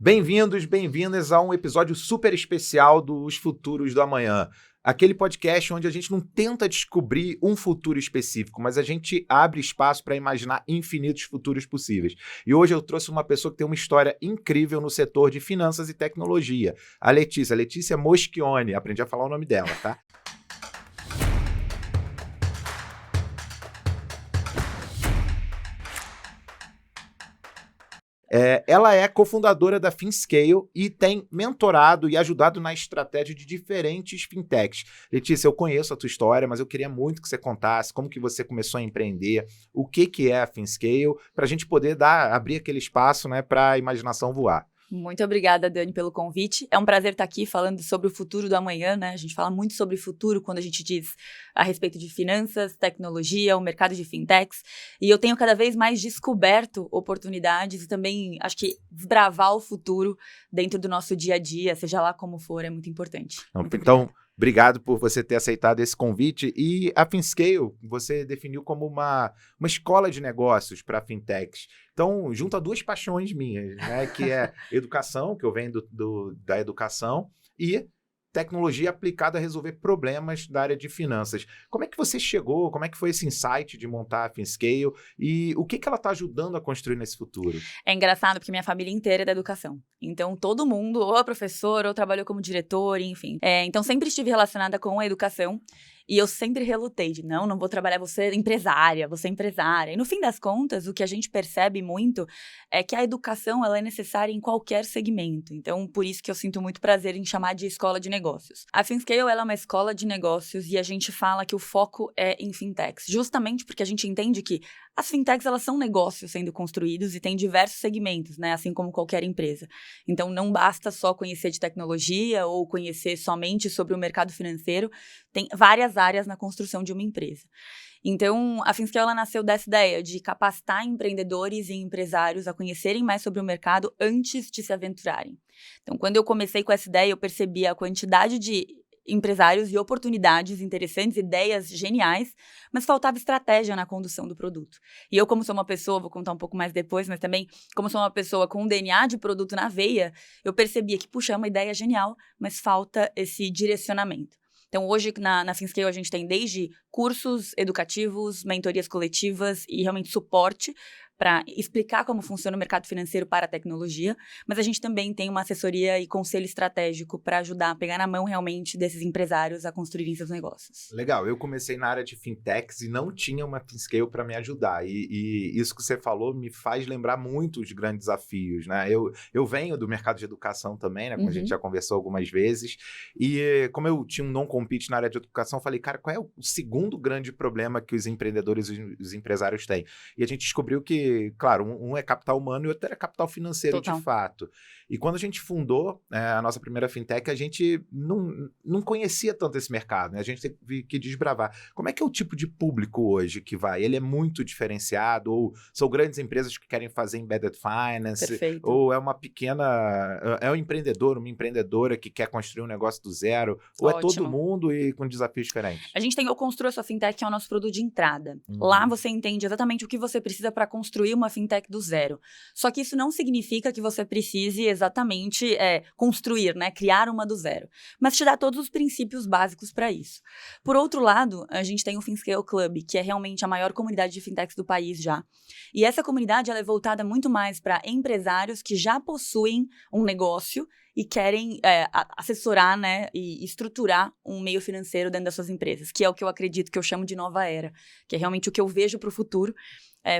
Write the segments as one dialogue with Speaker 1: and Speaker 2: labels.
Speaker 1: Bem-vindos, bem-vindas a um episódio super especial dos Futuros do Amanhã. Aquele podcast onde a gente não tenta descobrir um futuro específico, mas a gente abre espaço para imaginar infinitos futuros possíveis. E hoje eu trouxe uma pessoa que tem uma história incrível no setor de finanças e tecnologia, a Letícia Moschione. Aprendi a falar o nome dela, tá? Ela é cofundadora da FinScale e tem mentorado e ajudado na estratégia de diferentes fintechs. Letícia, eu conheço a tua história, mas eu queria muito que você contasse como que você começou a empreender, o que é a FinScale, para a gente poder abrir aquele espaço, né, para a imaginação voar.
Speaker 2: Muito obrigada, Dani, pelo convite. É um prazer estar aqui falando sobre o futuro do amanhã, né? A gente fala muito sobre futuro quando a gente diz a respeito de finanças, tecnologia, o mercado de fintechs. E eu tenho cada vez mais descoberto oportunidades e também, acho que desbravar o futuro dentro do nosso dia a dia, seja lá como for, é muito importante.
Speaker 1: Então, obrigado por você ter aceitado esse convite. E a FinScale, você definiu como uma escola de negócios para fintechs. Então, junta duas paixões minhas, né? Que é educação, que eu venho da educação, e tecnologia aplicada a resolver problemas da área de finanças. Como é que você chegou? Como é que foi esse insight de montar a FinScale? E o que ela está ajudando a construir nesse futuro?
Speaker 2: É engraçado porque minha família inteira é da educação. Então, todo mundo ou é professor ou trabalhou como diretor, enfim. Então, sempre estive relacionada com a educação. E eu sempre relutei de, não vou trabalhar, vou ser empresária. E no fim das contas, o que a gente percebe muito é que a educação ela é necessária em qualquer segmento. Então, por isso que eu sinto muito prazer em chamar de escola de negócios. A FinScale ela é uma escola de negócios e a gente fala que o foco é em fintechs. Justamente porque a gente entende que as fintechs elas são negócios sendo construídos e tem diversos segmentos, né? Assim como qualquer empresa. Então, não basta só conhecer de tecnologia ou conhecer somente sobre o mercado financeiro. Tem várias áreas na construção de uma empresa. Então, a FinScale ela nasceu dessa ideia de capacitar empreendedores e empresários a conhecerem mais sobre o mercado antes de se aventurarem. Então, quando eu comecei com essa ideia, eu percebi a quantidade de empresários e oportunidades interessantes, ideias geniais, mas faltava estratégia na condução do produto. E eu, como sou uma pessoa, vou contar um pouco mais depois, mas também, como sou uma pessoa com um DNA de produto na veia, eu percebia que, puxa, é uma ideia genial, mas falta esse direcionamento. Então, hoje, na FinScale, a gente tem desde cursos educativos, mentorias coletivas e realmente suporte para explicar como funciona o mercado financeiro para a tecnologia, mas a gente também tem uma assessoria e conselho estratégico para ajudar a pegar na mão realmente desses empresários a construírem seus negócios.
Speaker 1: Legal, eu comecei na área de fintechs e não tinha uma FinScale para me ajudar, e isso que você falou me faz lembrar muito os grandes desafios, né? Eu venho do mercado de educação também, né? Como a gente já conversou algumas vezes, e como eu tinha um non-compete na área de educação, falei, cara, qual é o segundo grande problema que os empreendedores e os empresários têm? E a gente descobriu que, claro, um é capital humano e o outro é capital financeiro. Total. De fato. E quando a gente fundou a nossa primeira fintech, a gente não conhecia tanto esse mercado, né? A gente teve que desbravar. Como é que é o tipo de público hoje que vai? Ele é muito diferenciado? Ou são grandes empresas que querem fazer embedded finance?
Speaker 2: Perfeito.
Speaker 1: Ou é uma pequena... É um empreendedor, uma empreendedora que quer construir um negócio do zero? Ou
Speaker 2: Ótimo.
Speaker 1: É todo mundo e com desafios diferentes?
Speaker 2: A gente tem o Construa Sua Fintech, que é o nosso produto de entrada. Lá você entende exatamente o que você precisa para construir uma fintech do zero. Só que isso não significa que você precise exatamente construir, né? Criar uma do zero. Mas te dá todos os princípios básicos para isso. Por outro lado, a gente tem o FinScale Club, que é realmente a maior comunidade de fintechs do país já. E essa comunidade ela é voltada muito mais para empresários que já possuem um negócio e querem assessorar, né, e estruturar um meio financeiro dentro das suas empresas, que é o que eu acredito que eu chamo de nova era, que é realmente o que eu vejo para o futuro,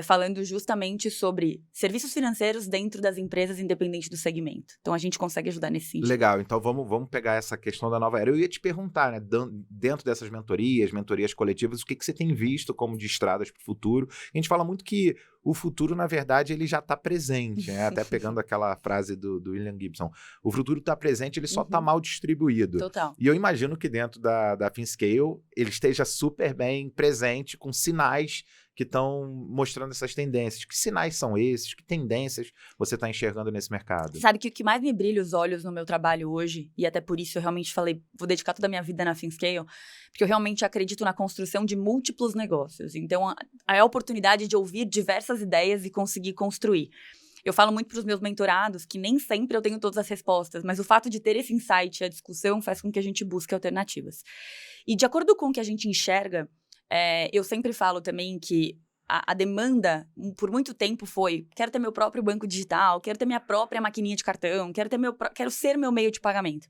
Speaker 2: falando justamente sobre serviços financeiros dentro das empresas, independente do segmento. Então, a gente consegue ajudar nesse sentido.
Speaker 1: Legal, então vamos pegar essa questão da nova era. Eu ia te perguntar, né, dentro dessas mentorias coletivas, o que você tem visto como de estradas para o futuro? A gente fala muito que o futuro, na verdade, ele já está presente, né? Até pegando aquela frase do William Gibson. O futuro está presente, ele só está mal distribuído.
Speaker 2: Total.
Speaker 1: E eu imagino que dentro da FinScale, ele esteja super bem presente, com sinais que estão mostrando essas tendências. Que sinais são esses? Que tendências você está enxergando nesse mercado?
Speaker 2: Sabe que o que mais me brilha os olhos no meu trabalho hoje, e até por isso eu realmente falei, vou dedicar toda a minha vida na FinScale, porque eu realmente acredito na construção de múltiplos negócios. Então, a oportunidade de ouvir diversas ideias e conseguir construir. Eu falo muito para os meus mentorados que nem sempre eu tenho todas as respostas, mas o fato de ter esse insight e a discussão faz com que a gente busque alternativas. E de acordo com o que a gente enxerga, eu sempre falo também que a demanda, por muito tempo, foi: quero ter meu próprio banco digital, quero ter minha própria maquininha de cartão, quero ser meu meio de pagamento.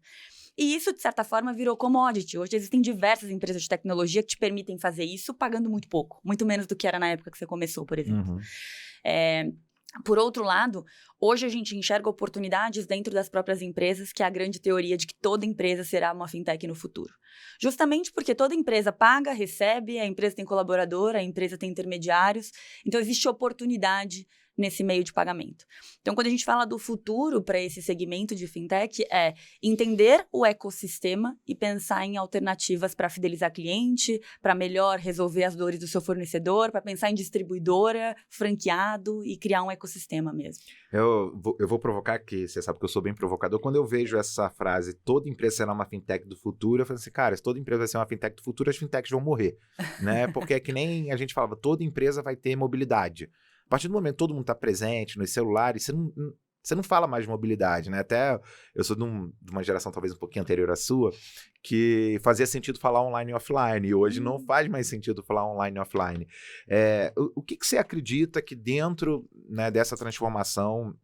Speaker 2: E isso, de certa forma, virou commodity. Hoje existem diversas empresas de tecnologia que te permitem fazer isso pagando muito pouco. Muito menos do que era na época que você começou, por exemplo. Por outro lado, hoje a gente enxerga oportunidades dentro das próprias empresas, que é a grande teoria de que toda empresa será uma fintech no futuro. Justamente porque toda empresa paga, recebe, a empresa tem colaborador, a empresa tem intermediários, então existe oportunidade nesse meio de pagamento. Então, quando a gente fala do futuro para esse segmento de fintech, é entender o ecossistema e pensar em alternativas para fidelizar cliente, para melhor resolver as dores do seu fornecedor, para pensar em distribuidora, franqueado e criar um ecossistema mesmo.
Speaker 1: Eu vou provocar aqui, você sabe que eu sou bem provocador. Quando eu vejo essa frase, toda empresa será uma fintech do futuro, eu falo assim, cara, se toda empresa vai ser uma fintech do futuro, as fintechs vão morrer, né? Porque é que nem a gente falava, toda empresa vai ter mobilidade. A partir do momento que todo mundo está presente nos celulares, você não fala mais de mobilidade, né? Até eu sou de uma geração talvez um pouquinho anterior à sua, que fazia sentido falar online e offline, e hoje não faz mais sentido falar online e offline. O que você acredita que dentro, né, dessa transformação,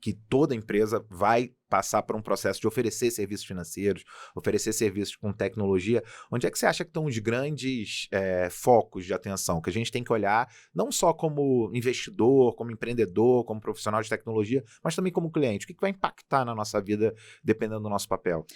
Speaker 1: que toda empresa vai passar por um processo de oferecer serviços financeiros, oferecer serviços com tecnologia, onde é que você acha que estão os grandes focos de atenção, que a gente tem que olhar não só como investidor, como empreendedor, como profissional de tecnologia, mas também como cliente? O que vai impactar na nossa vida dependendo do nosso papel?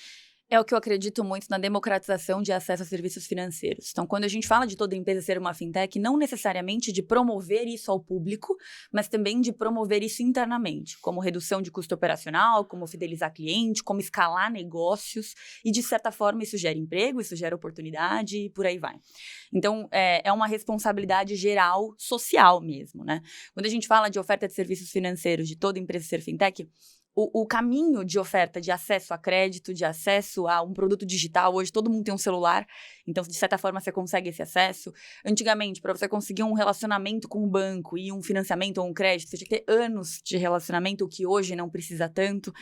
Speaker 2: É o que eu acredito muito na democratização de acesso a serviços financeiros. Então, quando a gente fala de toda empresa ser uma fintech, não necessariamente de promover isso ao público, mas também de promover isso internamente, como redução de custo operacional, como fidelizar cliente, como escalar negócios, e de certa forma isso gera emprego, isso gera oportunidade e por aí vai. Então, é uma responsabilidade geral, social mesmo, né? Quando a gente fala de oferta de serviços financeiros de toda empresa ser fintech, o caminho de oferta de acesso a crédito, de acesso a um produto digital, hoje todo mundo tem um celular, então de certa forma você consegue esse acesso. Antigamente, para você conseguir um relacionamento com um banco e um financiamento ou um crédito, você tinha que ter anos de relacionamento, o que hoje não precisa tanto.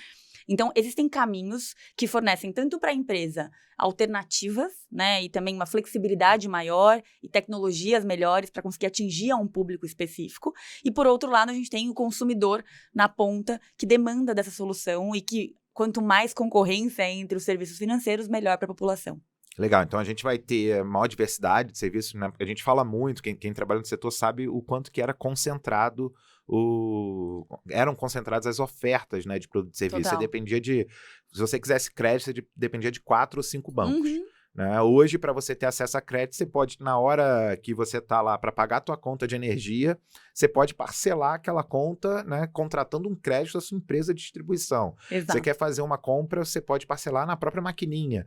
Speaker 2: Então, existem caminhos que fornecem tanto para a empresa alternativas, né, e também uma flexibilidade maior e tecnologias melhores para conseguir atingir a um público específico. E, por outro lado, a gente tem o consumidor na ponta que demanda dessa solução e que, quanto mais concorrência entre os serviços financeiros, melhor para a população.
Speaker 1: Legal, então a gente vai ter maior diversidade de serviços, né? A gente fala muito, quem trabalha no setor sabe o quanto que era concentrado, eram concentradas as ofertas, né, de produto e serviço. Você dependia se você quisesse crédito, você dependia de 4 ou 5 bancos. Né? Hoje, para você ter acesso a crédito, você pode, na hora que você está lá para pagar a tua conta de energia, você pode parcelar aquela conta, né, contratando um crédito da sua empresa de distribuição.
Speaker 2: Exato.
Speaker 1: Você quer fazer uma compra, você pode parcelar na própria maquininha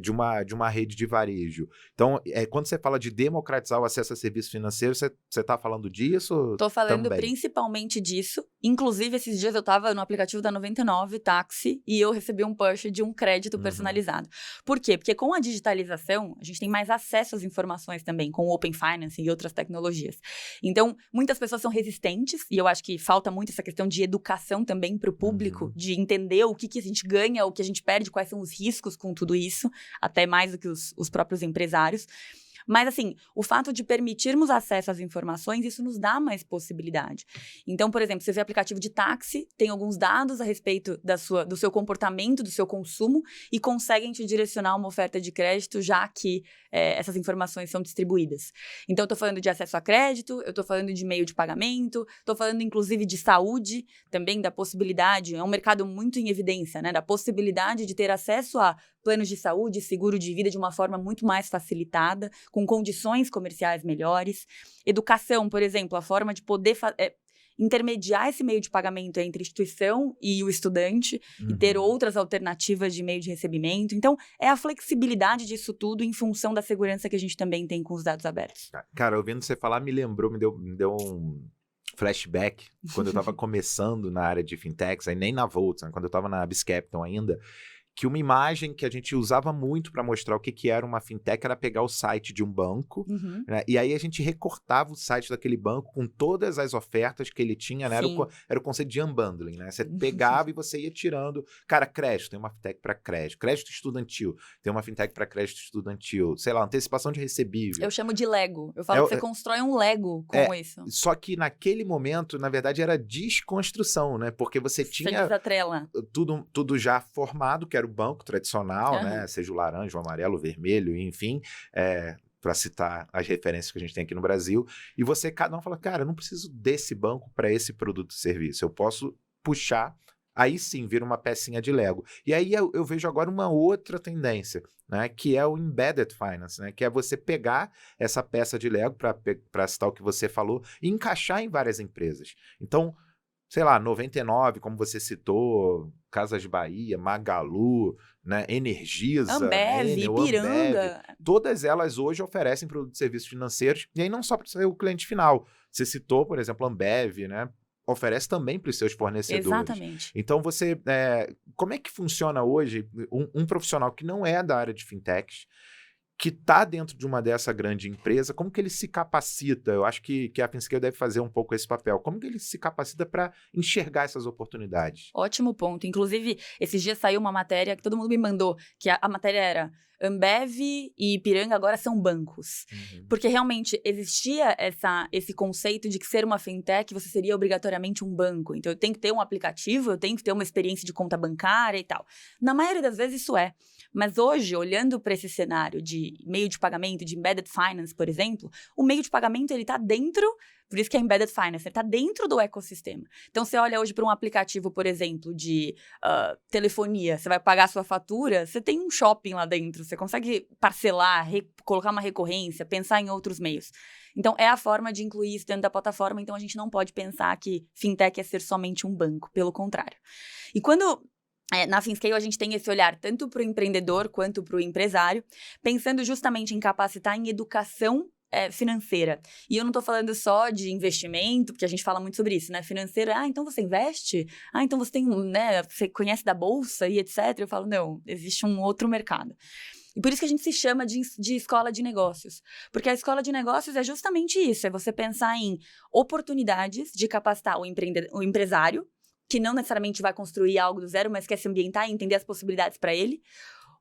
Speaker 1: de uma rede de varejo. Então, quando você fala de democratizar o acesso a serviços financeiros, você está falando disso?
Speaker 2: Estou falando
Speaker 1: também
Speaker 2: principalmente disso. Inclusive, esses dias eu estava no aplicativo da 99 Táxi e eu recebi um push de um crédito personalizado. Por quê? Porque com a digitalização, a gente tem mais acesso às informações também, com o Open Finance e outras tecnologias. Então, muitas pessoas são resistentes, e eu acho que falta muito essa questão de educação também para o público, de entender o que a gente ganha, o que a gente perde, quais são os riscos com tudo isso, até mais do que os próprios empresários. Mas, assim, o fato de permitirmos acesso às informações, isso nos dá mais possibilidade. Então, por exemplo, você vê aplicativo de táxi, tem alguns dados a respeito do seu comportamento, do seu consumo, e conseguem te direcionar uma oferta de crédito, já que essas informações são distribuídas. Então, eu estou falando de acesso a crédito, eu estou falando de meio de pagamento, estou falando, inclusive, de saúde, também da possibilidade, é um mercado muito em evidência, né, da possibilidade de ter acesso a planos de saúde, seguro de vida de uma forma muito mais facilitada, com condições comerciais melhores. Educação, por exemplo, a forma de poder intermediar esse meio de pagamento entre a instituição e o estudante e ter outras alternativas de meio de recebimento. Então, é a flexibilidade disso tudo em função da segurança que a gente também tem com os dados abertos.
Speaker 1: Cara, ouvindo você falar, me deu um flashback quando eu estava começando na área de fintechs, aí nem na Volts, né, quando eu estava na BizCapital ainda, que uma imagem que a gente usava muito para mostrar o que era uma fintech era pegar o site de um banco, né? E aí a gente recortava o site daquele banco com todas as ofertas que ele tinha, né? Era o conceito de unbundling, né? Você pegava e você ia tirando. Cara, crédito, tem uma fintech para crédito. Crédito estudantil, tem uma fintech para crédito estudantil. Sei lá, antecipação de recebível.
Speaker 2: Eu chamo de Lego. Eu falo que você constrói um Lego com isso.
Speaker 1: Só que naquele momento, na verdade, era desconstrução, né? Porque você tinha tudo já formado, que era o banco tradicional, né? Seja o laranja, o amarelo, o vermelho, enfim, para citar as referências que a gente tem aqui no Brasil. E você, cada um fala, cara, eu não preciso desse banco para esse produto e serviço. Eu posso puxar, aí sim, vira uma pecinha de Lego. E aí eu vejo agora uma outra tendência, né? Que é o Embedded Finance, né? Que é você pegar essa peça de Lego, para citar o que você falou, e encaixar em várias empresas. Então, sei lá, 99, como você citou, Casas Bahia, Magalu, né, Energisa,
Speaker 2: Ambev, Ipiranga.
Speaker 1: Todas elas hoje oferecem produtos e serviços financeiros, e aí não só para o cliente final. Você citou, por exemplo, Ambev, né? Oferece também para os seus fornecedores.
Speaker 2: Exatamente.
Speaker 1: Então, como é que funciona hoje um profissional que não é da área de fintechs, que está dentro de uma dessa grande empresa, como que ele se capacita? Eu acho que a FinScale deve fazer um pouco esse papel. Como que ele se capacita para enxergar essas oportunidades?
Speaker 2: Ótimo ponto. Inclusive, esses dias saiu uma matéria que todo mundo me mandou, que a matéria era Ambev e Ipiranga agora são bancos. Porque realmente existia esse conceito de que ser uma fintech você seria obrigatoriamente um banco. Então, eu tenho que ter um aplicativo, eu tenho que ter uma experiência de conta bancária e tal. Na maioria das vezes, isso é. Mas hoje, olhando para esse cenário de meio de pagamento, de embedded finance, por exemplo, o meio de pagamento ele está dentro, por isso que é embedded finance, ele está dentro do ecossistema. Então, você olha hoje para um aplicativo, por exemplo, de telefonia, você vai pagar a sua fatura, você tem um shopping lá dentro, você consegue parcelar, colocar uma recorrência, pensar em outros meios. Então, é a forma de incluir isso dentro da plataforma, então a gente não pode pensar que fintech é ser somente um banco, pelo contrário. E quando... na FinScale, a gente tem esse olhar tanto para o empreendedor quanto para o empresário, pensando justamente em capacitar em educação financeira. E eu não estou falando só de investimento, porque a gente fala muito sobre isso, né? Financeiro, então você investe? Então você tem, né? Você conhece da bolsa e etc. Eu falo, não, existe um outro mercado. E por isso que a gente se chama de escola de negócios. Porque a escola de negócios é justamente isso, é você pensar em oportunidades de capacitar o empresário, que não necessariamente vai construir algo do zero, mas quer se ambientar e entender as possibilidades para ele.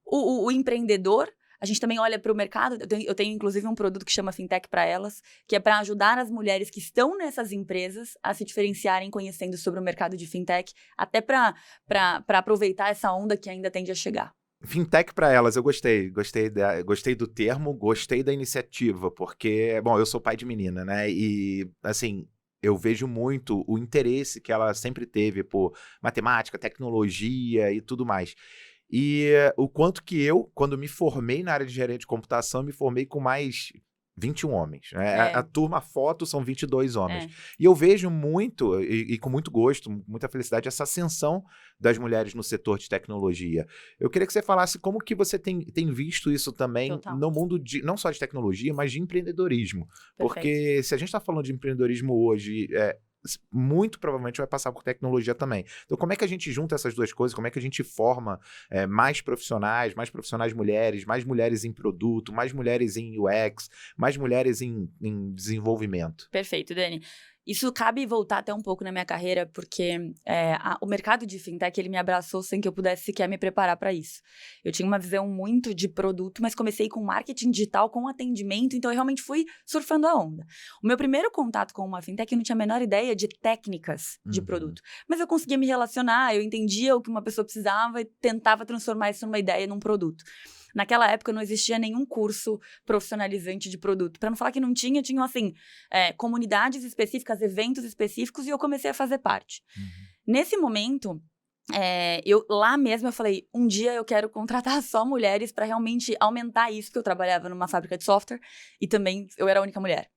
Speaker 2: O empreendedor, a gente também olha para o mercado, eu tenho inclusive um produto que chama Fintech para Elas, que é para ajudar as mulheres que estão nessas empresas a se diferenciarem conhecendo sobre o mercado de Fintech, até para aproveitar essa onda que ainda tende a chegar.
Speaker 1: Fintech para Elas, eu gostei do termo, gostei da iniciativa, porque, bom, eu sou pai de menina, né, e, assim... Eu vejo muito o interesse que ela sempre teve por matemática, tecnologia e tudo mais. E o quanto que eu, quando me formei na área de engenharia de computação, me formei com mais 21 homens. Né? A turma foto são 22 homens. E eu vejo muito, e com muito gosto, muita felicidade, essa ascensão das mulheres no setor de tecnologia. Eu queria que você falasse como que você tem visto isso também no mundo não só de tecnologia, mas de empreendedorismo. Perfeito. Porque se a gente está falando de empreendedorismo hoje... muito provavelmente vai passar por tecnologia também. Então, como é que a gente junta essas duas coisas? Como é que a gente forma mais profissionais mulheres, mais mulheres em produto, mais mulheres em UX, mais mulheres em desenvolvimento?
Speaker 2: Perfeito, Dani. Isso cabe voltar até um pouco na minha carreira, porque o mercado de fintech, ele me abraçou sem que eu pudesse sequer me preparar para isso. Eu tinha uma visão muito de produto, mas comecei com marketing digital, com atendimento, então eu realmente fui surfando a onda. O meu primeiro contato com uma fintech, eu não tinha a menor ideia de técnicas de produto, mas eu conseguia me relacionar, eu entendia o que uma pessoa precisava e tentava transformar isso numa ideia, num produto. Naquela época não existia nenhum curso profissionalizante de produto. Para não falar que não tinham assim, comunidades específicas, eventos específicos, e eu comecei a fazer parte. Nesse momento, lá mesmo eu falei, um dia eu quero contratar só mulheres para realmente aumentar isso, porque eu trabalhava numa fábrica de software e também eu era a única mulher.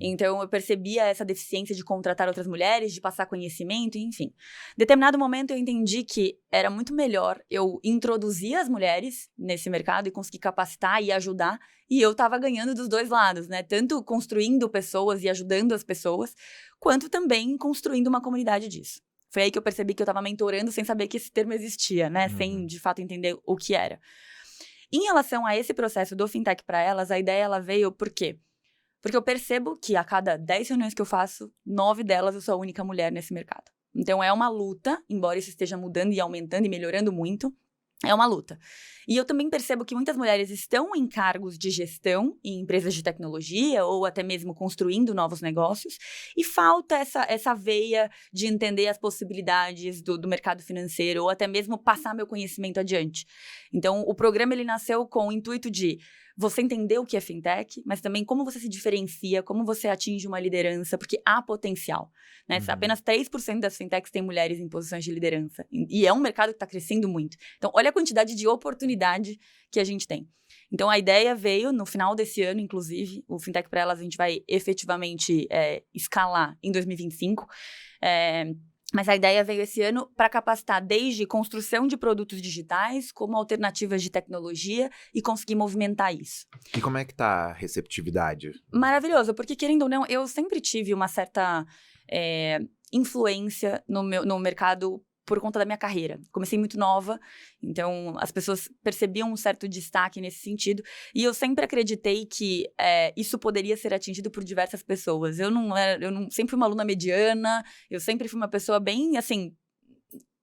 Speaker 2: Então, eu percebia essa deficiência de contratar outras mulheres, de passar conhecimento, enfim. Em determinado momento, eu entendi que era muito melhor eu introduzir as mulheres nesse mercado e conseguir capacitar e ajudar, e eu estava ganhando dos dois lados, né? Tanto construindo pessoas e ajudando as pessoas, quanto também construindo uma comunidade disso. Foi aí que eu percebi que eu estava mentorando sem saber que esse termo existia, né? Sem, de fato, entender o que era. Em relação a esse processo do Fintech para elas, a ideia ela veio por quê? Porque eu percebo que a cada 10 reuniões que eu faço, 9 delas eu sou a única mulher nesse mercado. Então, é uma luta, embora isso esteja mudando e aumentando e melhorando muito, é uma luta. E eu também percebo que muitas mulheres estão em cargos de gestão em empresas de tecnologia ou até mesmo construindo novos negócios e falta essa veia de entender as possibilidades do mercado financeiro ou até mesmo passar meu conhecimento adiante. Então, o programa ele nasceu com o intuito de você entender o que é fintech, mas também como você se diferencia, como você atinge uma liderança, porque há potencial. Né? Apenas 3% das fintechs têm mulheres em posições de liderança. E é um mercado que está crescendo muito. Então, olha a quantidade de oportunidade que a gente tem. Então, a ideia veio no final desse ano, inclusive. O Fintech para Elas a gente vai efetivamente escalar em 2025. Mas a ideia veio esse ano para capacitar desde construção de produtos digitais, como alternativas de tecnologia e conseguir movimentar isso.
Speaker 1: E como é que tá a receptividade?
Speaker 2: Maravilhoso, porque querendo ou não, eu sempre tive uma certa influência no mercado por conta da minha carreira. Comecei muito nova, então as pessoas percebiam um certo destaque nesse sentido, e eu sempre acreditei que isso poderia ser atingido por diversas pessoas. Eu não sempre fui uma aluna mediana, eu sempre fui uma pessoa bem, assim,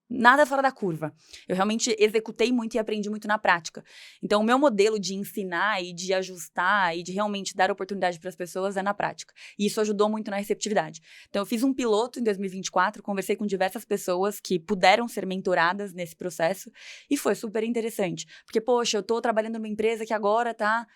Speaker 2: nada fora da curva. Eu realmente executei muito e aprendi muito na prática. Então, o meu modelo de ensinar e de ajustar e de realmente dar oportunidade para as pessoas é na prática. E isso ajudou muito na receptividade. Então, eu fiz um piloto em 2024, conversei com diversas pessoas que puderam ser mentoradas nesse processo e foi super interessante. Porque, poxa, eu estou trabalhando numa empresa que agora está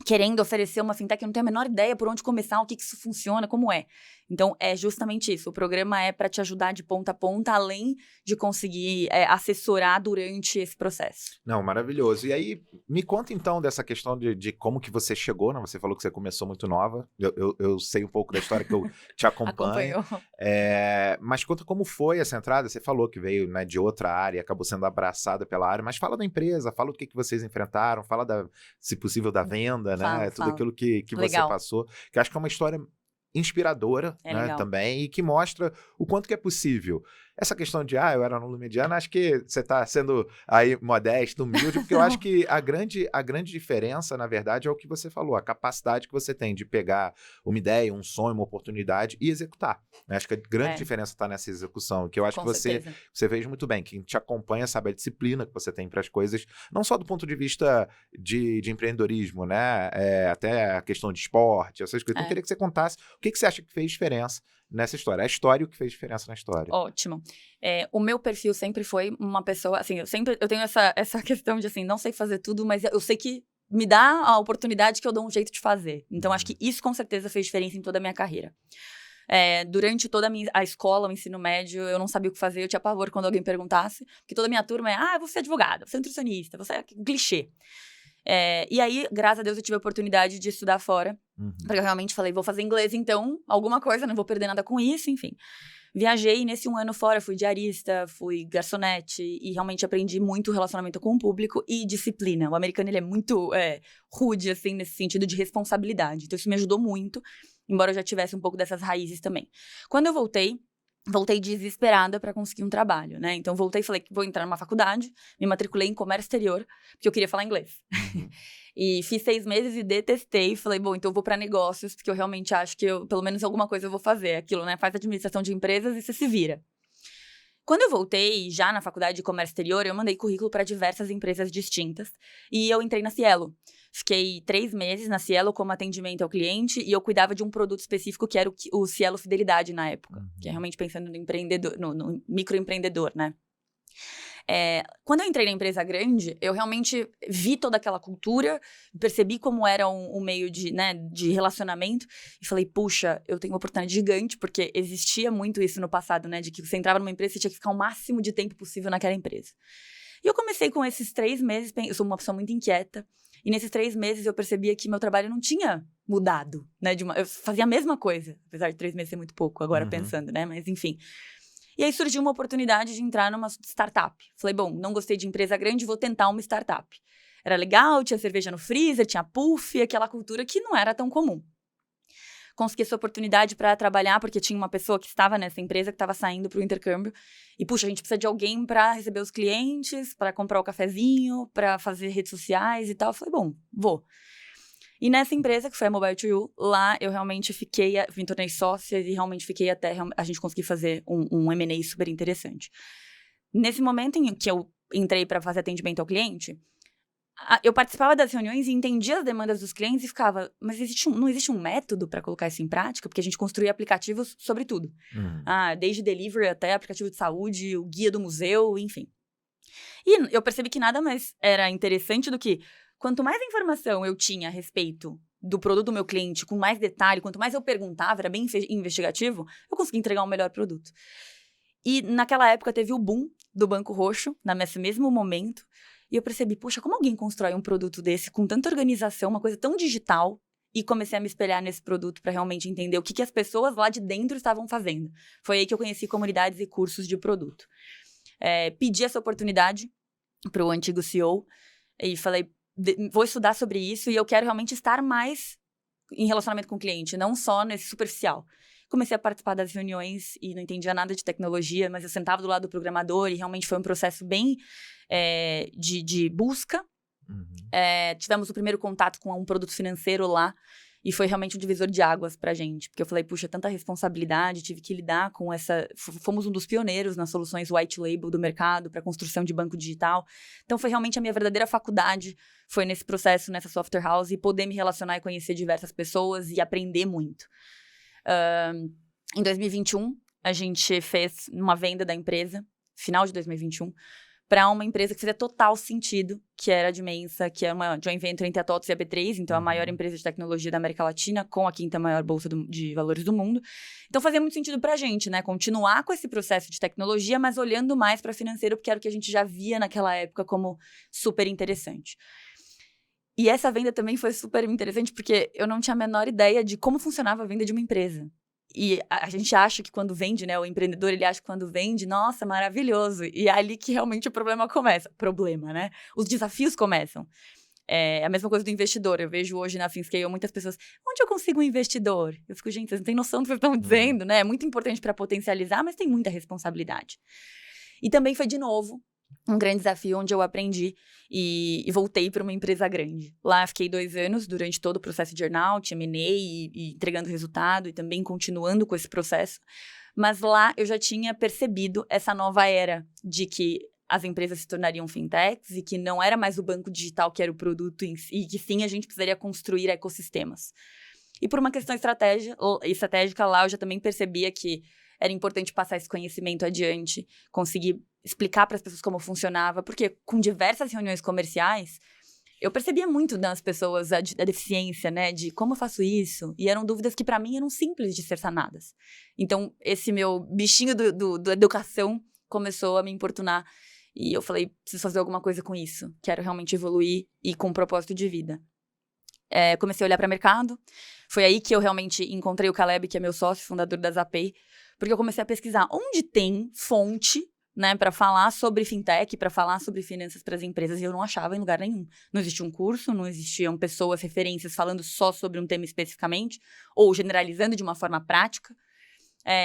Speaker 2: querendo oferecer uma fintech, eu não tenho a menor ideia por onde começar, o que isso funciona, como é. Então, é justamente isso. O programa é para te ajudar de ponta a ponta, além de conseguir assessorar durante esse processo.
Speaker 1: Não, maravilhoso. E aí, me conta então dessa questão de como que você chegou, né? Você falou que você começou muito nova. Eu sei um pouco da história que eu te acompanho. Mas conta como foi essa entrada. Você falou que veio, né, de outra área, acabou sendo abraçada pela área, mas fala da empresa, fala do que vocês enfrentaram, fala, se possível, da venda, né? Tudo aquilo que você passou. Que eu acho que é uma história inspiradora, né, também, e que mostra o quanto que é possível. Essa questão de, eu era aluno mediano, acho que você está sendo aí modesto, humilde, porque eu acho que a grande diferença, na verdade, é o que você falou, a capacidade que você tem de pegar uma ideia, um sonho, uma oportunidade e executar. Acho que a grande diferença está nessa execução, que eu acho que você fez muito bem. Quem te acompanha sabe a disciplina que você tem para as coisas, não só do ponto de vista de empreendedorismo, né? Até a questão de esporte, essas coisas. Então, eu queria que você contasse o que você acha que fez diferença nessa história. A história e o que fez diferença na história.
Speaker 2: Ótimo. O meu perfil sempre foi uma pessoa, assim, eu tenho essa questão de, assim, não sei fazer tudo, mas eu sei que me dá a oportunidade que eu dou um jeito de fazer. Então, acho que isso com certeza fez diferença em toda a minha carreira. Durante toda a escola, o ensino médio, eu não sabia o que fazer, eu tinha pavor quando alguém perguntasse, porque toda a minha turma você é advogada, você é nutricionista, você é clichê. E aí, graças a Deus, eu tive a oportunidade de estudar fora, porque eu realmente falei, vou fazer inglês então, alguma coisa, não vou perder nada com isso, enfim. Viajei nesse 1 ano fora, fui diarista, fui garçonete e realmente aprendi muito relacionamento com o público e disciplina. O americano, ele é muito rude, assim, nesse sentido de responsabilidade. Então, isso me ajudou muito, embora eu já tivesse um pouco dessas raízes também. Quando eu voltei desesperada para conseguir um trabalho, né? Então, voltei e falei que vou entrar numa faculdade, me matriculei em comércio exterior, porque eu queria falar inglês. E fiz 6 meses e detestei, falei, bom, então eu vou para negócios, porque eu realmente acho que pelo menos alguma coisa eu vou fazer. Aquilo, né? Faz administração de empresas e você se vira. Quando eu voltei, já na faculdade de comércio exterior, eu mandei currículo para diversas empresas distintas e eu entrei na Cielo. Fiquei 3 meses na Cielo como atendimento ao cliente e eu cuidava de um produto específico que era o Cielo Fidelidade na época, que é realmente pensando no empreendedor, no microempreendedor, né? Quando eu entrei na empresa grande, eu realmente vi toda aquela cultura, percebi como era um meio de relacionamento e falei, puxa, eu tenho uma oportunidade gigante, porque existia muito isso no passado, né? De que você entrava numa empresa e você tinha que ficar o máximo de tempo possível naquela empresa. E eu comecei com esses 3 meses, eu sou uma pessoa muito inquieta, e nesses 3 meses eu percebia que meu trabalho não tinha mudado, né? Eu fazia a mesma coisa, apesar de 3 meses ser muito pouco agora pensando, né? Mas enfim. E aí surgiu uma oportunidade de entrar numa startup. Falei, bom, não gostei de empresa grande, vou tentar uma startup. Era legal, tinha cerveja no freezer, tinha puff, aquela cultura que não era tão comum. consegui essa oportunidade para trabalhar, porque tinha uma pessoa que estava nessa empresa, que estava saindo para o intercâmbio. E, puxa, a gente precisa de alguém para receber os clientes, para comprar o cafezinho, para fazer redes sociais e tal. Eu falei, bom, vou. E nessa empresa, que foi a Mobile to You, lá eu realmente me tornei sócia e realmente fiquei até a gente conseguir fazer um M&A super interessante. Nesse momento em que eu entrei para fazer atendimento ao cliente, eu participava das reuniões e entendia as demandas dos clientes e ficava, mas não existe um método para colocar isso em prática? Porque a gente construía aplicativos sobre tudo. Desde delivery até aplicativo de saúde, o guia do museu, enfim. E eu percebi que nada mais era interessante do que, quanto mais informação eu tinha a respeito do produto do meu cliente, com mais detalhe, quanto mais eu perguntava, era bem investigativo, eu conseguia entregar um melhor produto. E naquela época teve o boom do Banco Roxo, nesse mesmo momento, e eu percebi, poxa, como alguém constrói um produto desse com tanta organização, uma coisa tão digital, e comecei a me espelhar nesse produto para realmente entender o que as pessoas lá de dentro estavam fazendo. Foi aí que eu conheci comunidades e cursos de produto. Pedi essa oportunidade para o antigo CEO e falei, vou estudar sobre isso e eu quero realmente estar mais em relacionamento com o cliente, não só nesse superficial. Comecei a participar das reuniões e não entendia nada de tecnologia, mas eu sentava do lado do programador e realmente foi um processo bem de busca. Tivemos o primeiro contato com um produto financeiro lá e foi realmente um divisor de águas pra gente, porque eu falei, puxa, tanta responsabilidade, tive que lidar com essa... Fomos um dos pioneiros nas soluções white label do mercado para construção de banco digital. Então foi realmente a minha verdadeira faculdade, foi nesse processo, nessa software house, e poder me relacionar e conhecer diversas pessoas e aprender muito. Em 2021, a gente fez uma venda da empresa, final de 2021, para uma empresa que fazia total sentido, que era a Dimensa, que é uma joint venture entre a TOTVS e a B3, então a maior empresa de tecnologia da América Latina, com a quinta maior bolsa de valores do mundo. Então fazia muito sentido para a gente, né? Continuar com esse processo de tecnologia, mas olhando mais para financeiro, porque era o que a gente já via naquela época como super interessante. E essa venda também foi super interessante, porque eu não tinha a menor ideia de como funcionava a venda de uma empresa. E a gente acha que quando vende, né, o empreendedor, ele acha que quando vende, nossa, maravilhoso. E é ali que realmente o problema começa. Problema, né? Os desafios começam. É a mesma coisa do investidor. Eu vejo hoje na FinScale muitas pessoas, onde eu consigo um investidor? Eu fico, gente, vocês não têm noção do que vocês estão dizendo, né? É muito importante para potencializar, mas tem muita responsabilidade. E também foi, de novo, um grande desafio onde eu aprendi e voltei para uma empresa grande. Lá fiquei 2 anos durante todo o processo de earnout, M&A e entregando resultado e também continuando com esse processo. Mas lá eu já tinha percebido essa nova era de que as empresas se tornariam fintechs e que não era mais o banco digital que era o produto em si, e que sim, a gente precisaria construir ecossistemas. E por uma questão estratégica lá, eu já também percebia que era importante passar esse conhecimento adiante, conseguir explicar para as pessoas como funcionava, porque com diversas reuniões comerciais, eu percebia muito das pessoas a deficiência, né, de como eu faço isso, e eram dúvidas que para mim eram simples de ser sanadas. Então, esse meu bichinho da educação começou a me importunar, e eu falei, preciso fazer alguma coisa com isso, quero realmente evoluir e com um propósito de vida. Comecei a olhar para o mercado, foi aí que eu realmente encontrei o Caleb, que é meu sócio, fundador da Zapay, porque eu comecei a pesquisar onde tem fonte, né, para falar sobre fintech, para falar sobre finanças para as empresas, e eu não achava em lugar nenhum. Não existia um curso, não existiam pessoas, referências falando só sobre um tema especificamente, ou generalizando de uma forma prática.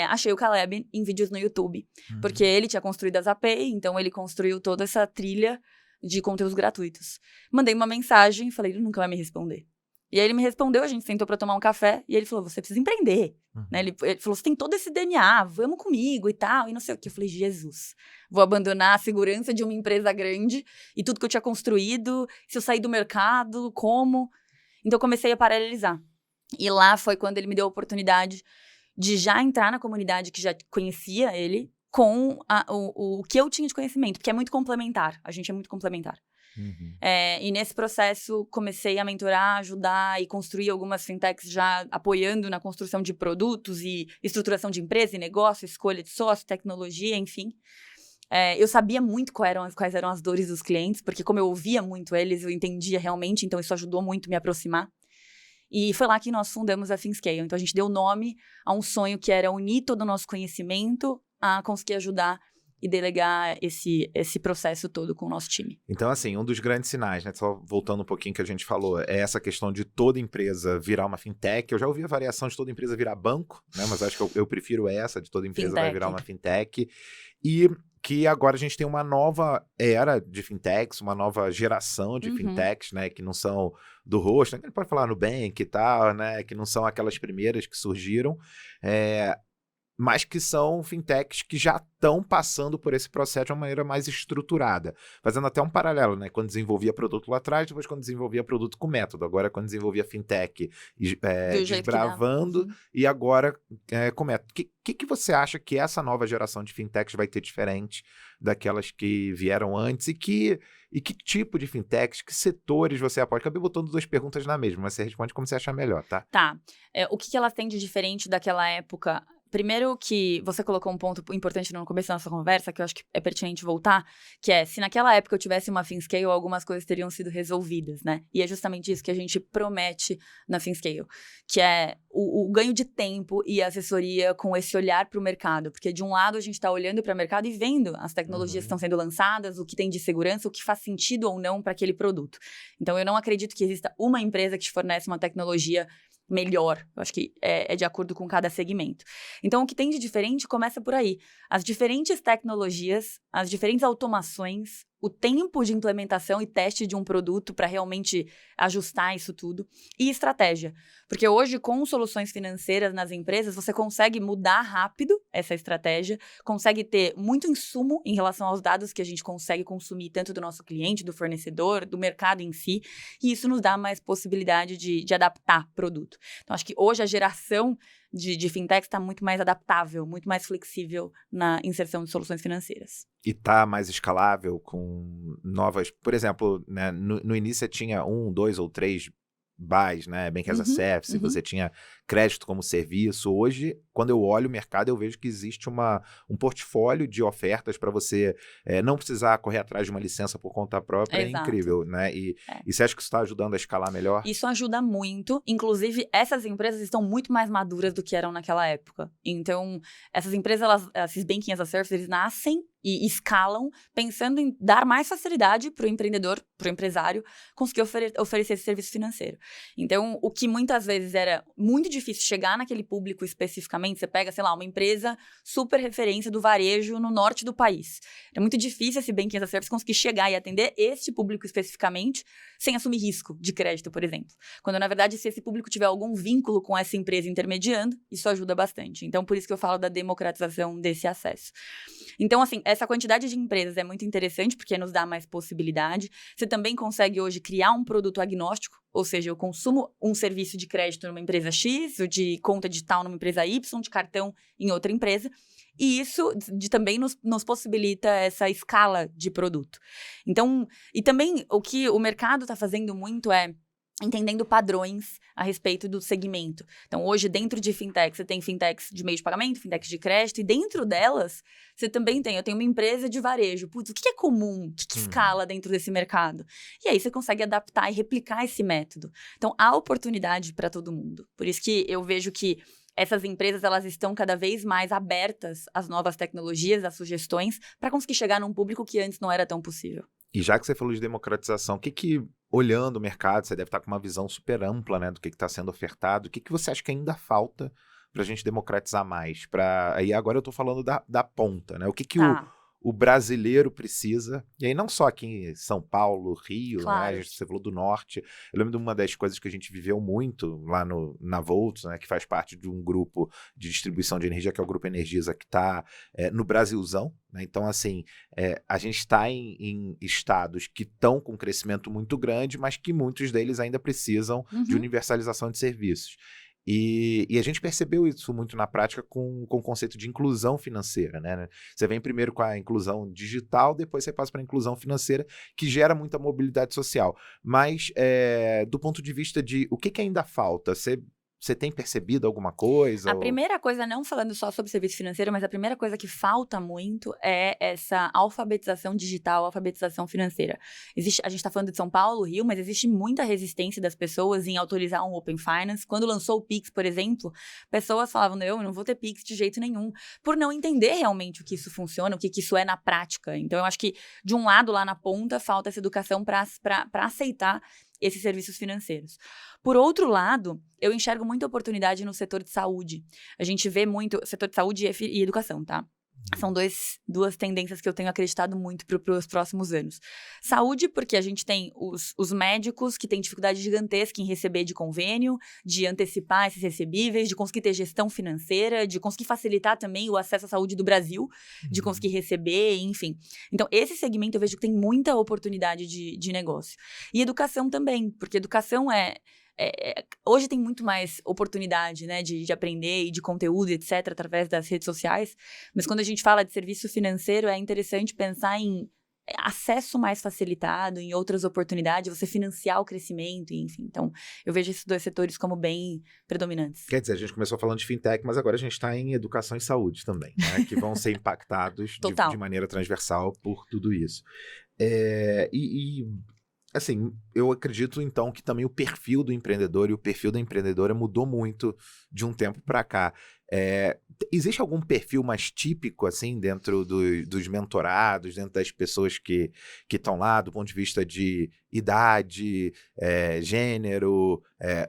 Speaker 2: Achei o Caleb em vídeos no YouTube, porque ele tinha construído a Zapay, então ele construiu toda essa trilha de conteúdos gratuitos. Mandei uma mensagem e falei, ele nunca vai me responder. E aí ele me respondeu, a gente sentou para tomar um café, e ele falou, você precisa empreender. Né? Ele falou, você tem todo esse DNA, vamos comigo e tal, e não sei o que. Eu falei, Jesus, vou abandonar a segurança de uma empresa grande e tudo que eu tinha construído, se eu sair do mercado, como? Então eu comecei a paralelizar. E lá foi quando ele me deu a oportunidade de já entrar na comunidade que já conhecia ele, com o que eu tinha de conhecimento, porque é muito complementar, a gente é muito complementar. E nesse processo comecei a mentorar, ajudar e construir algumas fintechs já apoiando na construção de produtos e estruturação de empresa e negócio, escolha de sócio, tecnologia, enfim. Eu sabia muito quais eram as dores dos clientes, porque como eu ouvia muito eles, eu entendia realmente, então isso ajudou muito a me aproximar. E foi lá que nós fundamos a FinScale. Então a gente deu nome a um sonho que era unir todo o nosso conhecimento a conseguir ajudar e delegar esse processo todo com o nosso time.
Speaker 1: Então, assim, um dos grandes sinais, né, só voltando um pouquinho que a gente falou, é essa questão de toda empresa virar uma fintech. Eu já ouvi a variação de toda empresa virar banco, né, mas acho que eu prefiro essa, de toda empresa vai virar uma fintech. E que agora a gente tem uma nova era de fintechs, uma nova geração de fintechs, né, que não são do rosto, né, a gente pode falar Nubank e tal, né, que não são aquelas primeiras que surgiram, mas que são fintechs que já estão passando por esse processo de uma maneira mais estruturada. Fazendo até um paralelo, né? Quando desenvolvia produto lá atrás, depois quando desenvolvia produto com método. Agora, quando desenvolvia fintech, desbravando, e agora com método. O que você acha que essa nova geração de fintechs vai ter diferente daquelas que vieram antes? E que tipo de fintechs, que setores você apoia? Acabei botando 2 perguntas na mesma, mas você responde como você achar melhor, tá?
Speaker 2: Tá. O que elas têm de diferente daquela época? Primeiro que você colocou um ponto importante no começo da nossa conversa, que eu acho que é pertinente voltar, que é, se naquela época eu tivesse uma FinScale, algumas coisas teriam sido resolvidas, né? E é justamente isso que a gente promete na FinScale, que é o ganho de tempo e assessoria com esse olhar para o mercado. Porque de um lado a gente está olhando para o mercado e vendo as tecnologias que estão sendo lançadas, o que tem de segurança, o que faz sentido ou não para aquele produto. Então eu não acredito que exista uma empresa que te fornece uma tecnologia melhor. Eu acho que é de acordo com cada segmento. Então, o que tem de diferente começa por aí. As diferentes tecnologias, as diferentes automações, o tempo de implementação e teste de um produto para realmente ajustar isso tudo, e estratégia. Porque hoje, com soluções financeiras nas empresas, você consegue mudar rápido essa estratégia, consegue ter muito insumo em relação aos dados que a gente consegue consumir, tanto do nosso cliente, do fornecedor, do mercado em si, e isso nos dá mais possibilidade de adaptar produto. Então, acho que hoje a geração de fintech está muito mais adaptável, muito mais flexível na inserção de soluções financeiras.
Speaker 1: E está mais escalável com novas... Por exemplo, né, no início você tinha 1, 2 ou 3 BAS, né, Bank as a Service, você tinha crédito como serviço. Hoje, quando eu olho o mercado, eu vejo que existe um portfólio de ofertas para você não precisar correr atrás de uma licença por conta própria.
Speaker 2: Exato.
Speaker 1: É incrível, né? E você acha que isso está ajudando a escalar melhor?
Speaker 2: Isso ajuda muito. Inclusive, essas empresas estão muito mais maduras do que eram naquela época. Então, essas empresas, esses Banking as a Service, eles nascem e escalam pensando em dar mais facilidade para o empreendedor, para o empresário, conseguir oferecer esse serviço financeiro. Então, o que muitas vezes era muito difícil chegar naquele público especificamente, você pega, sei lá, uma empresa super referência do varejo no norte do país. É muito difícil esse Banking as a Service conseguir chegar e atender esse público especificamente sem assumir risco de crédito, por exemplo. Quando, na verdade, se esse público tiver algum vínculo com essa empresa intermediando, isso ajuda bastante. Então, por isso que eu falo da democratização desse acesso. Então, assim, essa quantidade de empresas é muito interessante, porque nos dá mais possibilidade. Você também consegue hoje criar um produto agnóstico, ou seja, eu consumo um serviço de crédito numa empresa X, ou de conta digital numa empresa Y, de cartão em outra empresa. E isso também nos possibilita essa escala de produto. Então, e também o que o mercado está fazendo muito é entendendo padrões a respeito do segmento. Então, hoje, dentro de fintech, você tem fintechs de meio de pagamento, fintechs de crédito, e dentro delas, você também eu tenho uma empresa de varejo. Putz, o que é comum? O que escala dentro desse mercado? E aí, você consegue adaptar e replicar esse método. Então, há oportunidade para todo mundo. Por isso que eu vejo que essas empresas, elas estão cada vez mais abertas às novas tecnologias, às sugestões, para conseguir chegar num público que antes não era tão possível.
Speaker 1: E já que você falou de democratização, olhando o mercado, você deve estar com uma visão super ampla, né, do que está sendo ofertado, o que você acha que ainda falta para a gente democratizar mais? Aí agora eu estou falando da ponta, né? O que o brasileiro precisa, e aí não só aqui em São Paulo, Rio,
Speaker 2: claro,
Speaker 1: né? Você falou do norte. Eu lembro de uma das coisas que a gente viveu muito lá na Volts, né, que faz parte de um grupo de distribuição de energia, que é o Grupo Energisa, que está no Brasilzão, né? Então, assim, a gente está em estados que estão com um crescimento muito grande, mas que muitos deles ainda precisam de universalização de serviços. E a gente percebeu isso muito na prática com o conceito de inclusão financeira, né? Você vem primeiro com a inclusão digital, depois você passa para a inclusão financeira, que gera muita mobilidade social. Mas, do ponto de vista de o que ainda falta, você Você tem percebido alguma coisa?
Speaker 2: A primeira coisa, não falando só sobre serviço financeiro, mas a primeira coisa que falta muito é essa alfabetização digital, alfabetização financeira. A gente está falando de São Paulo, Rio, mas existe muita resistência das pessoas em autorizar um Open Finance. Quando lançou o Pix, por exemplo, pessoas falavam, eu não vou ter Pix de jeito nenhum, por não entender realmente o que isso funciona, o que isso é na prática. Então, eu acho que, de um lado, lá na ponta, falta essa educação para aceitar esses serviços financeiros. Por outro lado, eu enxergo muita oportunidade no setor de saúde. A gente vê muito setor de saúde e educação, tá? São duas tendências que eu tenho acreditado muito para os próximos anos. Saúde, porque a gente tem os médicos que têm dificuldade gigantesca em receber de convênio, de antecipar esses recebíveis, de conseguir ter gestão financeira, de conseguir facilitar também o acesso à saúde do Brasil, de conseguir receber, enfim. Então, esse segmento eu vejo que tem muita oportunidade de negócio. E educação também, porque educação hoje tem muito mais oportunidade, né, de aprender e de conteúdo, etc., através das redes sociais. Mas quando a gente fala de serviço financeiro, é interessante pensar em acesso mais facilitado, em outras oportunidades, você financiar o crescimento, enfim. Então, eu vejo esses dois setores como bem predominantes.
Speaker 1: Quer dizer, a gente começou falando de fintech, mas agora a gente está em educação e saúde também, né, que vão ser impactados de maneira transversal por tudo isso. Assim, eu acredito, então, que também o perfil do empreendedor e o perfil da empreendedora mudou muito de um tempo para cá. Existe algum perfil mais típico, assim, dentro dos mentorados, dentro das pessoas que estão lá, do ponto de vista de idade, gênero,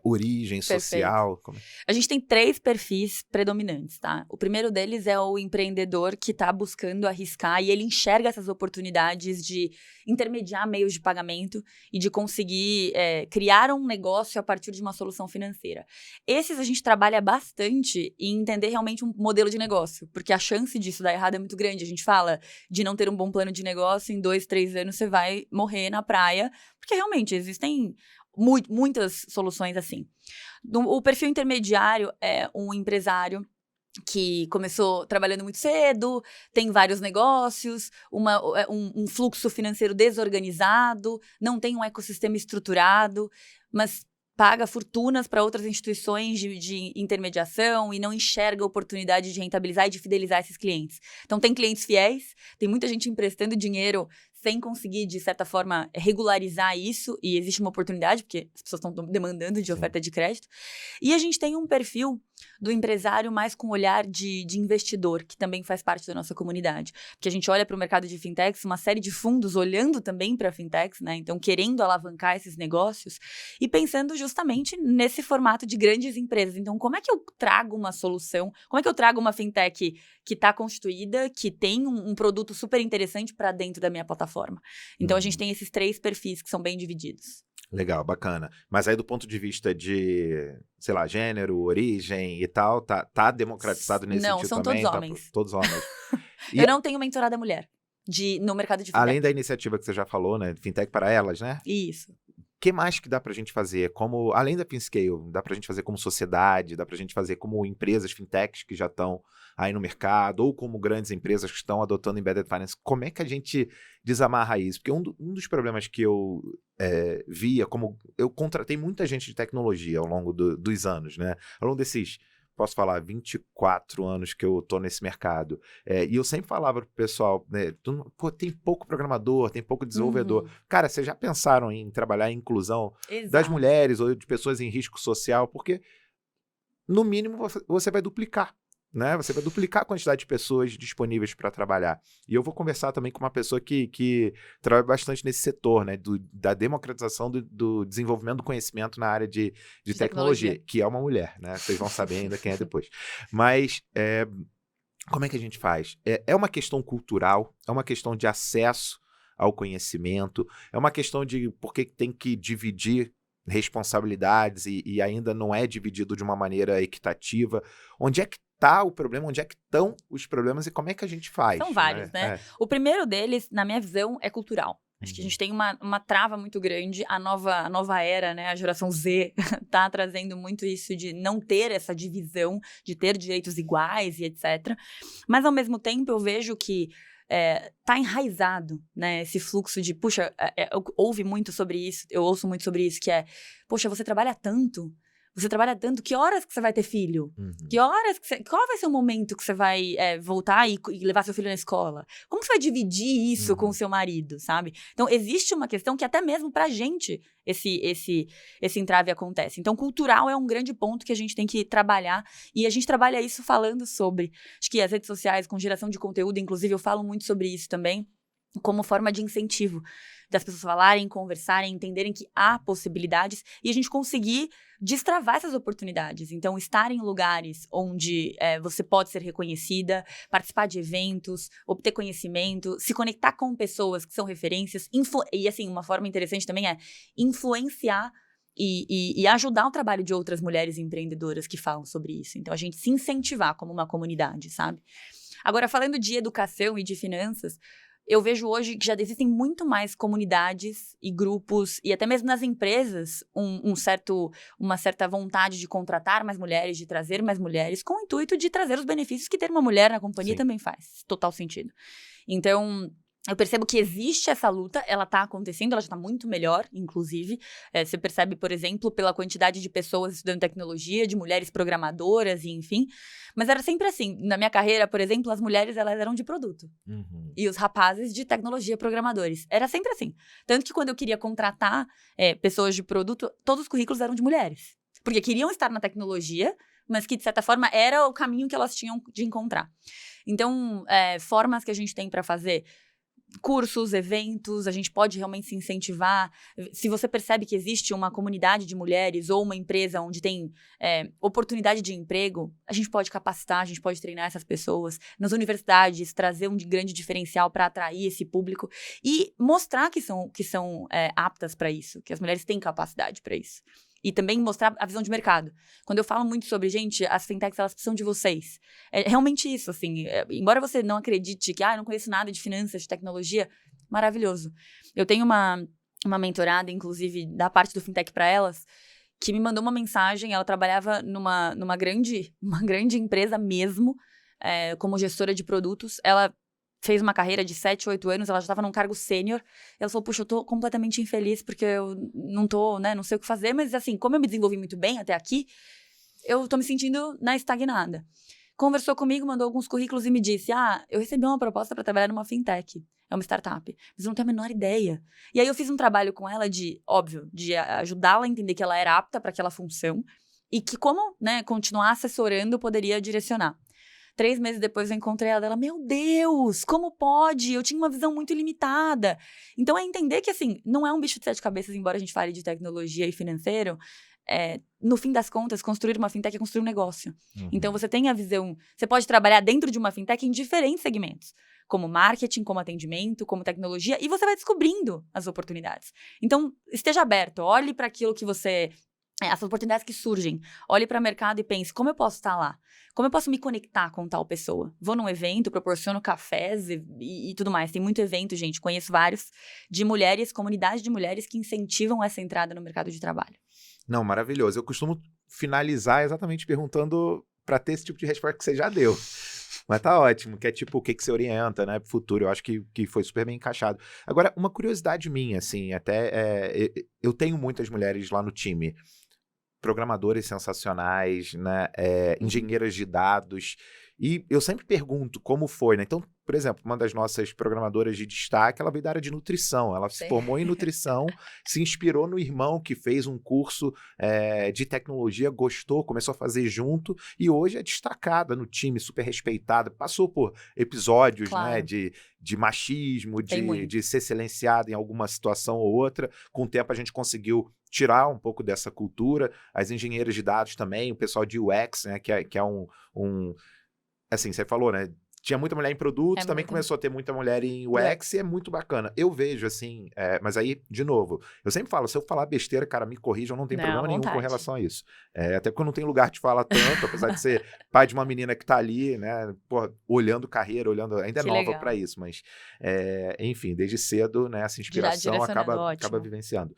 Speaker 1: origem social?
Speaker 2: A gente tem 3 perfis predominantes, tá? O primeiro deles é o empreendedor que está buscando arriscar e ele enxerga essas oportunidades de intermediar meios de pagamento e de conseguir criar um negócio a partir de uma solução financeira. Esses a gente trabalha bastante em entender realmente um modelo de negócio, porque a chance disso dar errado é muito grande. A gente fala de não ter um bom plano de negócio, em 2, 3 anos você vai morrer na praia, porque realmente existem muitas soluções assim. O perfil intermediário é um empresário que começou trabalhando muito cedo, tem vários negócios, um fluxo financeiro desorganizado, não tem um ecossistema estruturado, mas paga fortunas para outras instituições de intermediação e não enxerga a oportunidade de rentabilizar e de fidelizar esses clientes. Então, tem clientes fiéis, tem muita gente emprestando dinheiro sem conseguir, de certa forma, regularizar isso, e existe uma oportunidade, porque as pessoas estão demandando de oferta de crédito. E a gente tem um perfil do empresário mais com olhar de investidor, que também faz parte da nossa comunidade. Porque a gente olha para o mercado de fintechs, uma série de fundos olhando também para fintechs, né? Então, querendo alavancar esses negócios e pensando justamente nesse formato de grandes empresas. Então, como é que eu trago uma solução? Como é que eu trago uma fintech que está constituída, que tem um produto super interessante para dentro da minha plataforma? Então, a gente tem esses 3 perfis que são bem divididos.
Speaker 1: Legal, bacana. Mas aí do ponto de vista de, sei lá, gênero, origem e tal, tá democratizado nesse sentido também?
Speaker 2: Não, são todos homens.
Speaker 1: Todos homens.
Speaker 2: Eu não tenho mentorada mulher no mercado de fintech.
Speaker 1: Além da iniciativa que você já falou, né? Fintech para elas, né?
Speaker 2: Isso.
Speaker 1: O que mais que dá pra gente fazer? Além da FinScale, dá pra gente fazer como sociedade, dá pra gente fazer como empresas fintechs que já estão aí no mercado, ou como grandes empresas que estão adotando Embedded Finance. Como é que a gente desamarra isso? Porque um dos problemas que eu via, como eu contratei muita gente de tecnologia ao longo dos anos, né? Ao longo desses, posso falar, 24 anos que eu tô nesse mercado. E eu sempre falava pro pessoal, né, tem pouco programador, tem pouco desenvolvedor. Cara, vocês já pensaram em trabalhar em inclusão das mulheres ou de pessoas em risco social? Porque, no mínimo, você vai duplicar. Né? Você vai duplicar a quantidade de pessoas disponíveis para trabalhar. E eu vou conversar também com uma pessoa que trabalha bastante nesse setor, né? Da democratização do desenvolvimento do conhecimento na área de tecnologia, que é uma mulher, né? Vocês vão saber ainda quem é depois. Mas como é que a gente faz? É uma questão cultural, é uma questão de acesso ao conhecimento, é uma questão de por que tem que dividir responsabilidades e ainda não é dividido de uma maneira equitativa. Onde é que está o problema, onde é que estão os problemas e como é que a gente faz?
Speaker 2: São vários, né? O primeiro deles, na minha visão, é cultural. Acho que a gente tem uma trava muito grande, a nova era, né, a geração Z, tá trazendo muito isso de não ter essa divisão, de ter direitos iguais e etc. Mas, ao mesmo tempo, eu vejo que tá enraizado, né, esse fluxo de, puxa, eu ouço muito sobre isso, que é, poxa, você trabalha tanto, Você trabalha tanto, que horas que você vai ter filho? Que horas qual vai ser o momento que você vai voltar e levar seu filho na escola? Como você vai dividir isso com o seu marido, sabe? Então, existe uma questão que até mesmo pra gente esse entrave acontece. Então, cultural é um grande ponto que a gente tem que trabalhar, e a gente trabalha isso falando sobre, acho que as redes sociais, com geração de conteúdo, inclusive eu falo muito sobre isso também, como forma de incentivo das pessoas falarem, conversarem, entenderem que há possibilidades e a gente conseguir destravar essas oportunidades. Então, estar em lugares onde você pode ser reconhecida, participar de eventos, obter conhecimento, se conectar com pessoas que são referências, e assim, uma forma interessante também é influenciar e ajudar o trabalho de outras mulheres empreendedoras que falam sobre isso. Então, a gente se incentivar como uma comunidade, sabe? Agora, falando de educação e de finanças, eu vejo hoje que já existem muito mais comunidades e grupos, e até mesmo nas empresas, uma certa vontade de contratar mais mulheres, de trazer mais mulheres, com o intuito de trazer os benefícios que ter uma mulher na companhia também faz. Total sentido. Então, eu percebo que existe essa luta, ela tá acontecendo, ela já tá muito melhor, inclusive. Você percebe, por exemplo, pela quantidade de pessoas estudando tecnologia, de mulheres programadoras, e enfim. Mas era sempre assim. Na minha carreira, por exemplo, as mulheres, elas eram de produto. E os rapazes de tecnologia, programadores. Era sempre assim. Tanto que quando eu queria contratar pessoas de produto, todos os currículos eram de mulheres. Porque queriam estar na tecnologia, mas que, de certa forma, era o caminho que elas tinham de encontrar. Então, formas que a gente tem para fazer cursos, eventos, a gente pode realmente se incentivar. Se você percebe que existe uma comunidade de mulheres ou uma empresa onde tem oportunidade de emprego, a gente pode capacitar, a gente pode treinar essas pessoas. Nas universidades, trazer um grande diferencial para atrair esse público e mostrar que são aptas para isso, que as mulheres têm capacidade para isso. E também mostrar a visão de mercado. Quando eu falo muito sobre, gente, as fintechs, elas precisam de vocês. É realmente isso, assim. Embora você não acredite que, eu não conheço nada de finanças, de tecnologia, maravilhoso. Eu tenho uma mentorada, inclusive, da parte do Fintech para Elas, que me mandou uma mensagem. Ela trabalhava numa grande empresa mesmo, como gestora de produtos. Ela fez uma carreira de 7, 8 anos, ela já estava num cargo sênior. Ela falou, puxa, eu tô completamente infeliz porque eu não tô, não sei o que fazer, mas assim, como eu me desenvolvi muito bem até aqui, eu tô me sentindo, estagnada. Conversou comigo, mandou alguns currículos e me disse, eu recebi uma proposta para trabalhar numa fintech, é uma startup, mas eu não tenho a menor ideia. E aí eu fiz um trabalho com ela de ajudá-la a entender que ela era apta para aquela função e que como, continuar assessorando, eu poderia direcionar. 3 meses depois eu encontrei ela, meu Deus, como pode? Eu tinha uma visão muito limitada. Então é entender que, assim, não é um bicho de 7 cabeças, embora a gente fale de tecnologia e financeiro, no fim das contas, construir uma fintech é construir um negócio. Então você tem a visão, você pode trabalhar dentro de uma fintech em diferentes segmentos, como marketing, como atendimento, como tecnologia, e você vai descobrindo as oportunidades. Então, esteja aberto, olhe para aquilo que você... as oportunidades que surgem. Olhe para o mercado e pense, como eu posso estar lá? Como eu posso me conectar com tal pessoa? Vou num evento, proporciono cafés e tudo mais. Tem muito evento, gente, conheço vários, de mulheres, comunidades de mulheres que incentivam essa entrada no mercado de trabalho.
Speaker 1: Não, maravilhoso. Eu costumo finalizar exatamente perguntando para ter esse tipo de resposta que você já deu. Mas tá ótimo, que é tipo o que você orienta, né, pro futuro. Eu acho que foi super bem encaixado. Agora, uma curiosidade minha, assim, até eu tenho muitas mulheres lá no time, programadores sensacionais, né, engenheiras de dados, e eu sempre pergunto como foi, né? Então, por exemplo, uma das nossas programadoras de destaque, ela veio da área de nutrição, ela se formou em nutrição, se inspirou no irmão que fez um curso de tecnologia, gostou, começou a fazer junto, e hoje é destacada no time, super respeitada, passou por episódios, né, de machismo, de ser silenciada em alguma situação ou outra. Com o tempo a gente conseguiu tirar um pouco dessa cultura, as engenheiras de dados também, o pessoal de UX, né, que é assim, você falou, né, tinha muita mulher em produtos, também começou a ter muita mulher em UX, e é muito bacana. Eu vejo, assim, mas aí, de novo, eu sempre falo, se eu falar besteira, cara, me corrijam, não tem problema nenhum com relação a isso. Até porque eu não tenho lugar de falar tanto, apesar de ser pai de uma menina que tá ali, né, olhando carreira, ainda é nova para isso, mas, enfim, desde cedo, né, essa inspiração acaba vivenciando.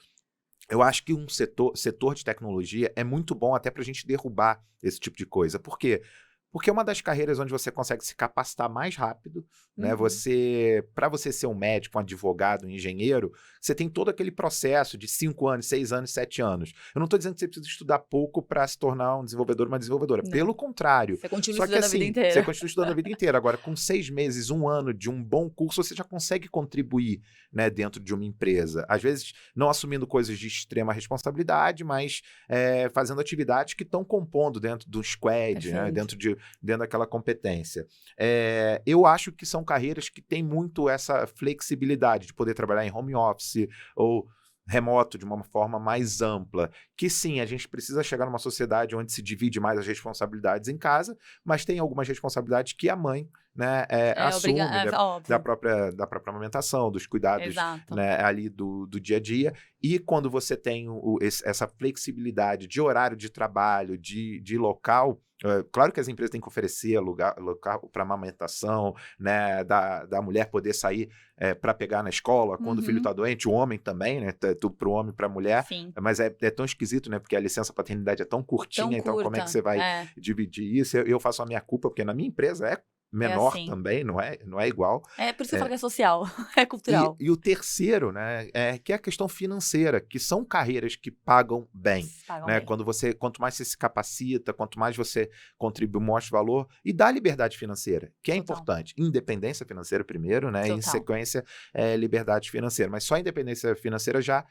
Speaker 1: Eu acho que um setor de tecnologia é muito bom até pra gente derrubar esse tipo de coisa. Por quê? Porque é uma das carreiras onde você consegue se capacitar mais rápido, né?
Speaker 2: Uhum.
Speaker 1: Para você ser um médico, um advogado, um engenheiro, você tem todo aquele processo de 5 anos, 6 anos, 7 anos. Eu não estou dizendo que você precisa estudar pouco para se tornar um desenvolvedor, uma desenvolvedora.
Speaker 2: Não.
Speaker 1: Pelo contrário.
Speaker 2: Você continua
Speaker 1: Só que
Speaker 2: estudando a vida
Speaker 1: assim,
Speaker 2: inteira.
Speaker 1: você continua estudando a vida inteira. Agora, com 6 meses, 1 ano de um bom curso, você já consegue contribuir, né, dentro de uma empresa. Às vezes, não assumindo coisas de extrema responsabilidade, mas fazendo atividades que estão compondo dentro do squad, né, dentro daquela competência. Eu acho que são carreiras que têm muito essa flexibilidade de poder trabalhar em home office ou remoto de uma forma mais ampla, que sim, a gente precisa chegar numa sociedade onde se divide mais as responsabilidades em casa, mas tem algumas responsabilidades que a mãe, né, assume, da própria amamentação, dos cuidados, né, ali do dia a dia, e quando você tem essa flexibilidade de horário de trabalho, de local, claro que as empresas têm que oferecer local para amamentação, né, da mulher poder sair para pegar na escola, quando o filho está doente, o homem também, né, para o homem e para a mulher. Sim. Mas é tão esquisito, né, porque a licença paternidade é tão curtinha, então como é que você vai dividir isso? Eu faço a minha culpa, porque na minha empresa é menor também, não é igual.
Speaker 2: Por isso que eu falo que é social, é cultural.
Speaker 1: E o terceiro, né, que é a questão financeira, que são carreiras que pagam bem. Né? Bem. Quanto mais você se capacita, quanto mais você contribui, mostra valor, e dá liberdade financeira, que é importante. Independência financeira primeiro, né? E em sequência, liberdade financeira. Mas só a independência financeira já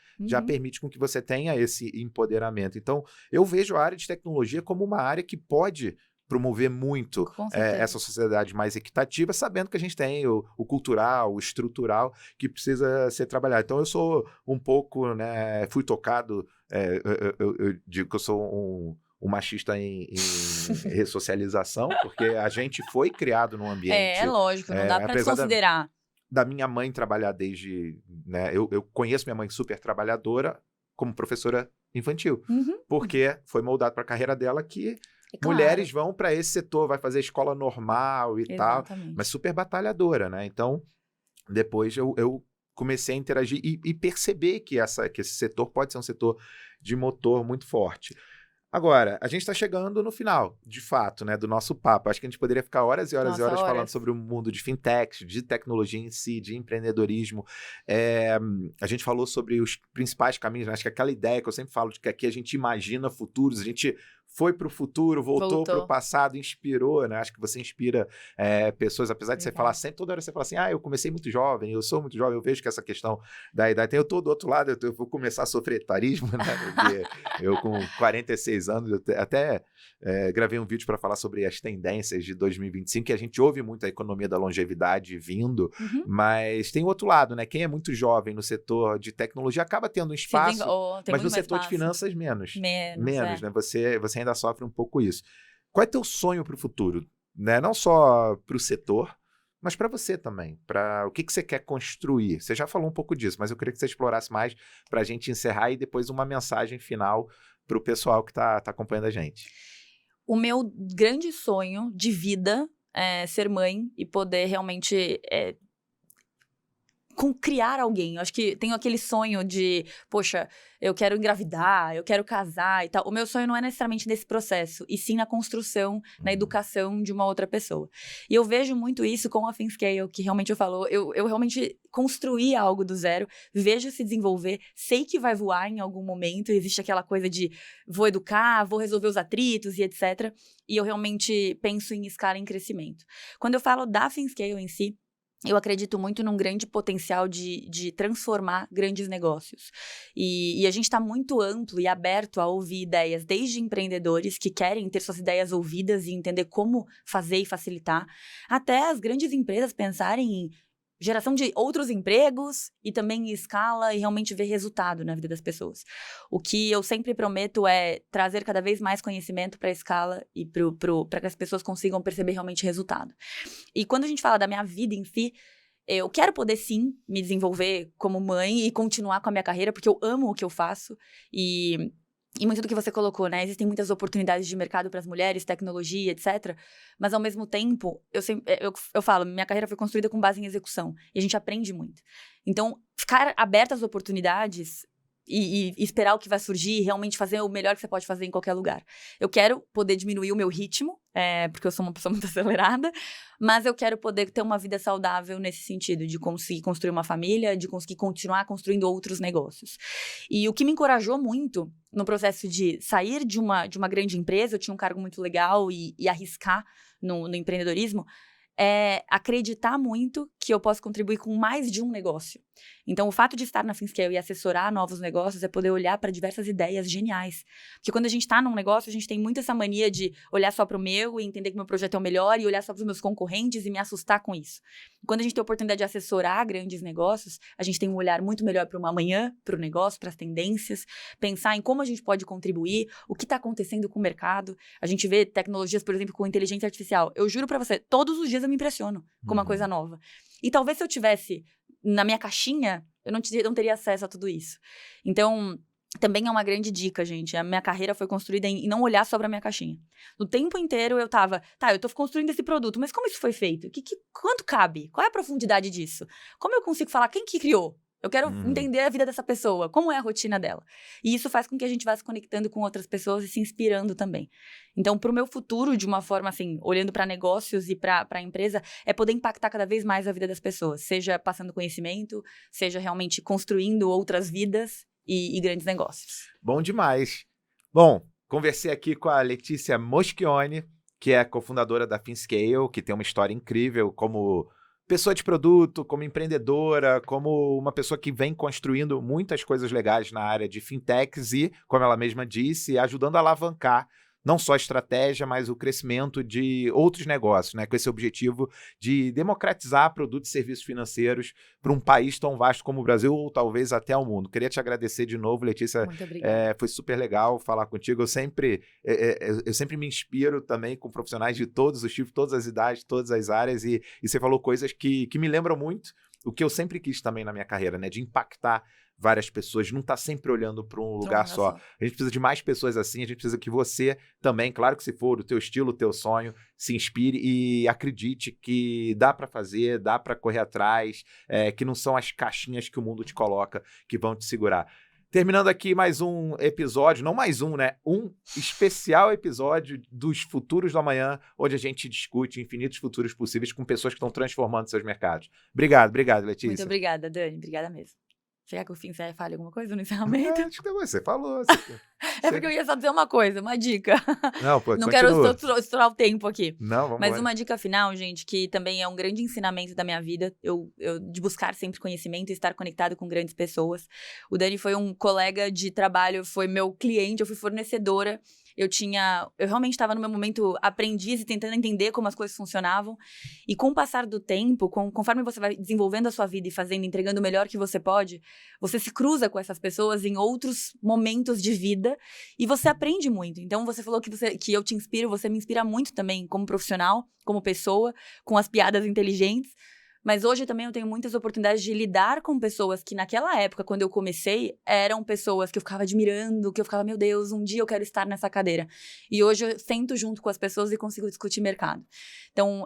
Speaker 1: permite com que você tenha esse empoderamento. Então, eu vejo a área de tecnologia como uma área que pode promover muito essa sociedade mais equitativa, sabendo que a gente tem o cultural, o estrutural, que precisa ser trabalhado. Então, eu sou um pouco, né, fui tocado, eu digo que eu sou um machista em ressocialização, porque a gente foi criado num ambiente...
Speaker 2: É lógico, não dá para desconsiderar.
Speaker 1: Da minha mãe trabalhar desde... Né, eu conheço minha mãe super trabalhadora como professora infantil, porque foi moldado para a carreira dela que... Mulheres vão para esse setor, vai fazer escola normal e tal, mas super batalhadora, né? Então, depois eu comecei a interagir e perceber que esse setor pode ser um setor de motor muito forte. Agora, a gente está chegando no final, de fato, né, do nosso papo. Acho que a gente poderia ficar horas e horas falando sobre o mundo de fintech, de tecnologia em si, de empreendedorismo. A gente falou sobre os principais caminhos, né? Acho que aquela ideia que eu sempre falo de que aqui a gente imagina futuros, a gente foi para o futuro, voltou para o passado, inspirou, né? Acho que você inspira pessoas, apesar de você falar sempre, toda hora você fala assim, eu comecei muito jovem, eu sou muito jovem, eu vejo que essa questão da idade, eu estou do outro lado, eu vou começar a sofrer etarismo, né? Porque eu com 46 anos, eu até gravei um vídeo para falar sobre as tendências de 2025, que a gente ouve muito a economia da longevidade vindo, mas tem o outro lado, né? Quem é muito jovem no setor de tecnologia acaba tendo um espaço, mas no setor de finanças menos, né? Você ainda sofre um pouco isso. Qual é teu sonho para o futuro? Né? Não só para o setor, mas para você também. Para o que você quer construir? Você já falou um pouco disso, mas eu queria que você explorasse mais para a gente encerrar e depois uma mensagem final para o pessoal que está acompanhando a gente.
Speaker 2: O meu grande sonho de vida é ser mãe e poder realmente... criar alguém. Eu acho que tenho aquele sonho de, poxa, eu quero engravidar, eu quero casar e tal. O meu sonho não é necessariamente nesse processo, e sim na construção, na educação de uma outra pessoa. E eu vejo muito isso com a ThinScale, que realmente eu realmente construí algo do zero, vejo se desenvolver, sei que vai voar em algum momento, existe aquela coisa de vou educar, vou resolver os atritos e etc. E eu realmente penso em escala em crescimento. Quando eu falo da ThinScale em si, eu acredito muito num grande potencial de transformar grandes negócios. E a gente está muito amplo e aberto a ouvir ideias, desde empreendedores que querem ter suas ideias ouvidas e entender como fazer e facilitar, até as grandes empresas pensarem em geração de outros empregos e também em escala e realmente ver resultado na vida das pessoas. O que eu sempre prometo é trazer cada vez mais conhecimento para a escala e para que as pessoas consigam perceber realmente resultado. E quando a gente fala da minha vida em si, eu quero poder sim me desenvolver como mãe e continuar com a minha carreira, porque eu amo o que eu faço e muito do que você colocou, né? Existem muitas oportunidades de mercado para as mulheres, tecnologia, etc. Mas, ao mesmo tempo, eu falo, minha carreira foi construída com base em execução. E a gente aprende muito. Então, ficar aberta às oportunidades e esperar o que vai surgir e realmente fazer o melhor que você pode fazer em qualquer lugar. Eu quero poder diminuir o meu ritmo, porque eu sou uma pessoa muito acelerada, mas eu quero poder ter uma vida saudável nesse sentido, de conseguir construir uma família, de conseguir continuar construindo outros negócios. E o que me encorajou muito no processo de sair de uma grande empresa, eu tinha um cargo muito legal e arriscar no empreendedorismo, é acreditar muito que eu posso contribuir com mais de um negócio. Então, o fato de estar na Finscale e assessorar novos negócios é poder olhar para diversas ideias geniais. Porque quando a gente está num negócio, a gente tem muito essa mania de olhar só para o meu e entender que meu projeto é o melhor e olhar só para os meus concorrentes e me assustar com isso. Quando a gente tem a oportunidade de assessorar grandes negócios, a gente tem um olhar muito melhor para o amanhã, para o negócio, para as tendências, pensar em como a gente pode contribuir, o que está acontecendo com o mercado. A gente vê tecnologias, por exemplo, com inteligência artificial. Eu juro para você, todos os dias eu me impressiono com uma coisa nova. E talvez se eu tivesse na minha caixinha, eu não teria acesso a tudo isso. Então, também é uma grande dica, gente. A minha carreira foi construída em não olhar só pra minha caixinha. No tempo inteiro eu tava, eu tô construindo esse produto, mas como isso foi feito? Quanto cabe? Qual é a profundidade disso? Como eu consigo falar quem que criou? Eu quero entender a vida dessa pessoa, como é a rotina dela. E isso faz com que a gente vá se conectando com outras pessoas e se inspirando também. Então, pro meu futuro, de uma forma assim, olhando para negócios e para a empresa, é poder impactar cada vez mais a vida das pessoas. Seja passando conhecimento, seja realmente construindo outras vidas e grandes negócios.
Speaker 1: Bom demais. Bom, conversei aqui com a Letícia Moschione, que é cofundadora da Finscale, que tem uma história incrível como pessoa de produto, como empreendedora, como uma pessoa que vem construindo muitas coisas legais na área de fintechs e, como ela mesma disse, ajudando a alavancar não só a estratégia, mas o crescimento de outros negócios, né? Com esse objetivo de democratizar produtos e serviços financeiros para um país tão vasto como o Brasil, ou talvez até o mundo. Queria te agradecer de novo, Letícia.
Speaker 2: Muito obrigada.
Speaker 1: Foi super legal falar contigo. Eu sempre me inspiro também com profissionais de todos os tipos, todas as idades, todas as áreas, e você falou coisas que me lembram muito o que eu sempre quis também na minha carreira, né? De impactar várias pessoas, não tá sempre olhando para um lugar só. A gente precisa de mais pessoas assim, a gente precisa que você também, claro que se for o teu estilo, o teu sonho, se inspire e acredite que dá para fazer, dá para correr atrás, que não são as caixinhas que o mundo te coloca que vão te segurar. Terminando aqui mais um episódio, não mais um, né? Um especial episódio dos Futuros do Amanhã, onde a gente discute infinitos futuros possíveis com pessoas que estão transformando seus mercados. Obrigado, Letícia.
Speaker 2: Muito obrigada, Dani. Obrigada mesmo. Será que o Finscale fale alguma coisa no encerramento?
Speaker 1: Acho que você falou.
Speaker 2: Porque eu ia só dizer uma coisa, uma dica.
Speaker 1: Não, pô,
Speaker 2: não
Speaker 1: continua.
Speaker 2: Quero estourar o tempo aqui.
Speaker 1: Não, vamos
Speaker 2: Mas
Speaker 1: lá.
Speaker 2: uma dica final, gente, que também é um grande ensinamento da minha vida, de buscar sempre conhecimento e estar conectado com grandes pessoas. O Dani foi um colega de trabalho, foi meu cliente, eu fui fornecedora. Eu realmente estava no meu momento aprendiz e tentando entender como as coisas funcionavam. E com o passar do tempo, conforme você vai desenvolvendo a sua vida e entregando o melhor que você pode, você se cruza com essas pessoas em outros momentos de vida e você aprende muito. Então, você falou que eu te inspiro, você me inspira muito também como profissional, como pessoa, com as piadas inteligentes. Mas hoje também eu tenho muitas oportunidades de lidar com pessoas que naquela época, quando eu comecei, eram pessoas que eu ficava admirando, que eu ficava, meu Deus, um dia eu quero estar nessa cadeira. E hoje eu sento junto com as pessoas e consigo discutir mercado. Então,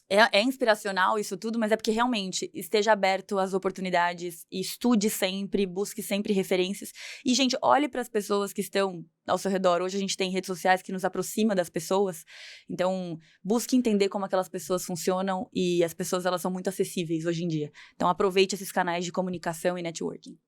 Speaker 2: é inspiracional isso tudo, mas é porque realmente esteja aberto às oportunidades e estude sempre, busque sempre referências. E, gente, olhe para as pessoas que estão ao seu redor. Hoje a gente tem redes sociais que nos aproxima das pessoas. Então, busque entender como aquelas pessoas funcionam e as pessoas, elas são muito acessíveis hoje em dia. Então, aproveite esses canais de comunicação e networking.